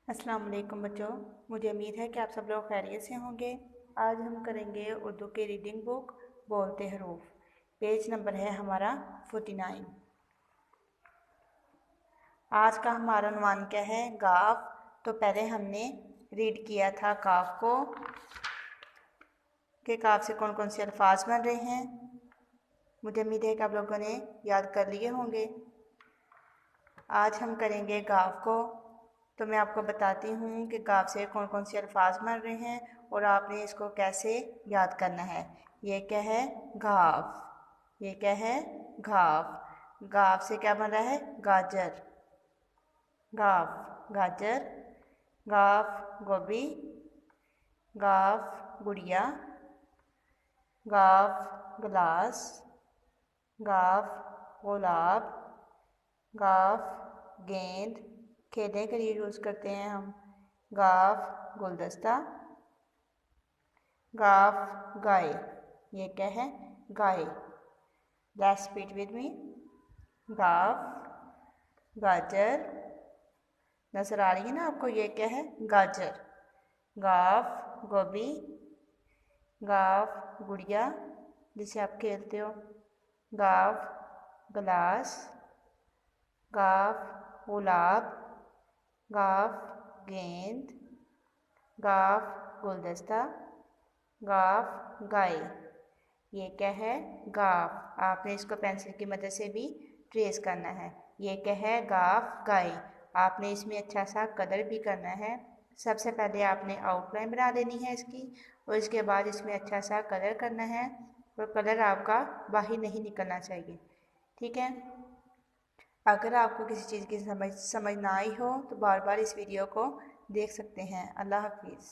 अस्सलाम वालेकुम बच्चों, मुझे उम्मीद है कि आप सब लोग खैरियत से होंगे। आज हम करेंगे उर्दू की रीडिंग बुक बोलते हरूफ। पेज नंबर है हमारा 49। आज का हमारा उन्वान क्या है? गाफ। तो पहले हमने रीड किया था काफ को कि काफ से कौन कौन से अल्फाज बन रहे हैं। मुझे उम्मीद है कि आप लोगों ने याद कर लिए होंगे। आज हम करेंगे गाफ को। तो मैं आपको बताती हूँ कि गाफ से कौन कौन से अल्फाज बन रहे हैं और आपने इसको कैसे याद करना है। ये क्या है? घाफ। ये क्या है? घाफ। गाफ से क्या बन रहा है? गाजर। गाफ गाजर। गाफ गोभी। गाफ गुड़िया। गाफ गिलास। गाफ गुलाब। गाफ गेंद, खेलने के लिए यूज़ करते हैं हम। गाफ गुलदस्ता। गाफ गाय। ये क्या है? गाय। Let's repeat with me. गाफ गाजर। नजर आ रही है ना आपको? ये क्या है? गाजर। गाफ गोभी। गाफ गुड़िया जिसे आप खेलते हो। गाफ गिलास। गाफ गुलाब। गाफ गेंद। गाफ गुलदस्ता। गाफ गाय। ये क्या है? गाफ। आपने इसको पेंसिल की मदद से भी ट्रेस करना है। ये क्या है? गाफ गाय। आपने इसमें अच्छा सा कलर भी करना है। सबसे पहले आपने आउटलाइन बना लेनी है इसकी और इसके बाद इसमें अच्छा सा कलर करना है और कलर आपका बाहर नहीं निकलना चाहिए। ठीक है। अगर आपको किसी चीज़ की समझ ना आई हो तो बार बार इस वीडियो को देख सकते हैं। अल्लाह हाफिज़।